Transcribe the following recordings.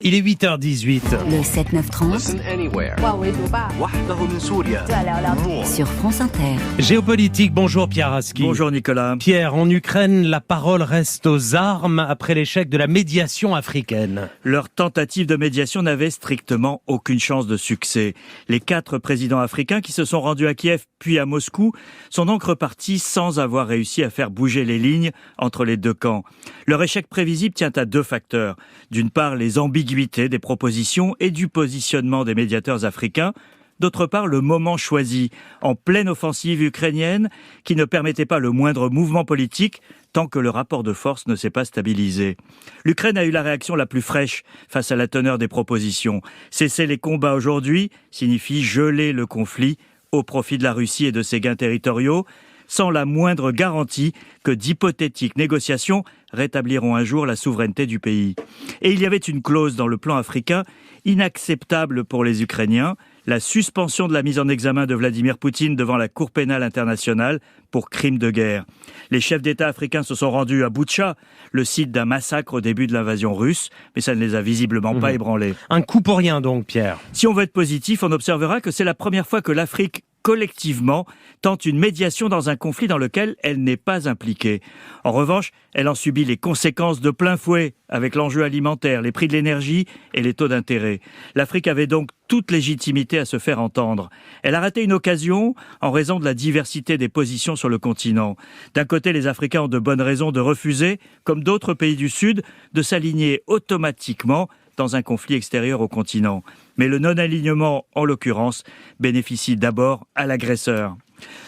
Il est 8h18. Le 7-9-30 Listen anywhere. 万维读报 وحده من سوريا. 再聊聊 sur France Inter. Géopolitique, bonjour Pierre Aski. Bonjour Nicolas. Pierre, en Ukraine, la parole reste aux armes après l'échec de la médiation africaine. Leur tentative de médiation n'avait strictement aucune chance de succès. Les 4 présidents africains qui se sont rendus à Kiev puis à Moscou sont donc repartis sans avoir réussi à faire bouger les lignes entre les deux camps. Leur échec prévisible tient à 2 facteurs. D'une part, les ambiguïtés des propositions et du positionnement des médiateurs africains. D'autre part, le moment choisi, en pleine offensive ukrainienne, qui ne permettait pas le moindre mouvement politique tant que le rapport de force ne s'est pas stabilisé. L'Ukraine a eu la réaction la plus fraîche face à la teneur des propositions. Cesser les combats aujourd'hui signifie geler le conflit au profit de la Russie et de ses gains territoriaux, sans la moindre garantie que d'hypothétiques négociations rétabliront un jour la souveraineté du pays. Et il y avait une clause dans le plan africain inacceptable pour les Ukrainiens, la suspension de la mise en examen de Vladimir Poutine devant la Cour pénale internationale pour crimes de guerre. Les chefs d'État africains se sont rendus à Boutcha, le site d'un massacre au début de l'invasion russe, mais ça ne les a visiblement pas ébranlés. Un coup pour rien donc, Pierre. Si on veut être positif, on observera que c'est la première fois que l'Afrique collectivement tente une médiation dans un conflit dans lequel elle n'est pas impliquée. En revanche, elle en subit les conséquences de plein fouet avec l'enjeu alimentaire, les prix de l'énergie et les taux d'intérêt. L'Afrique avait donc toute légitimité à se faire entendre. Elle a raté une occasion en raison de la diversité des positions sur le continent. D'un côté, les Africains ont de bonnes raisons de refuser, comme d'autres pays du Sud, de s'aligner automatiquement dans un conflit extérieur au continent. Mais le non-alignement, en l'occurrence, bénéficie d'abord à l'agresseur.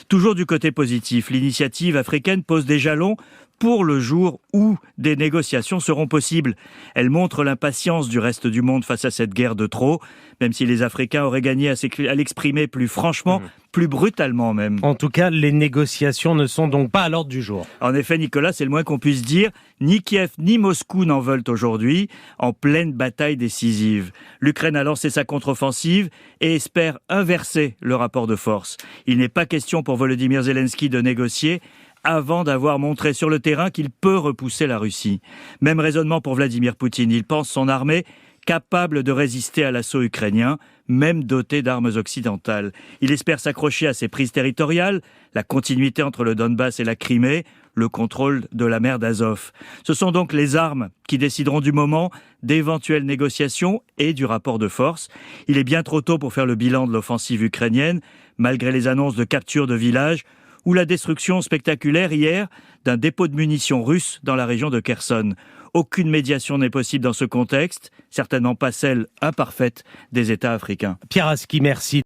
Toujours du côté positif, l'initiative africaine pose des jalons pour le jour où des négociations seront possibles. Elle montre l'impatience du reste du monde face à cette guerre de trop, même si les Africains auraient gagné à l'exprimer plus franchement, plus brutalement même. En tout cas, les négociations ne sont donc pas à l'ordre du jour. En effet, Nicolas, c'est le moins qu'on puisse dire. Ni Kiev ni Moscou n'en veulent aujourd'hui, en pleine bataille décisive. L'Ukraine a lancé sa contre-offensive et espère inverser le rapport de force. Il n'est pas question pour Volodymyr Zelensky de négocier avant d'avoir montré sur le terrain qu'il peut repousser la Russie. Même raisonnement pour Vladimir Poutine. Il pense son armée capable de résister à l'assaut ukrainien, même dotée d'armes occidentales. Il espère s'accrocher à ses prises territoriales, la continuité entre le Donbass et la Crimée, le contrôle de la mer d'Azov. Ce sont donc les armes qui décideront du moment d'éventuelles négociations et du rapport de force. Il est bien trop tôt pour faire le bilan de l'offensive ukrainienne, malgré les annonces de capture de villages ou la destruction spectaculaire hier d'un dépôt de munitions russes dans la région de Kherson. Aucune médiation n'est possible dans ce contexte, certainement pas celle imparfaite des États africains. Pierre Aski, merci.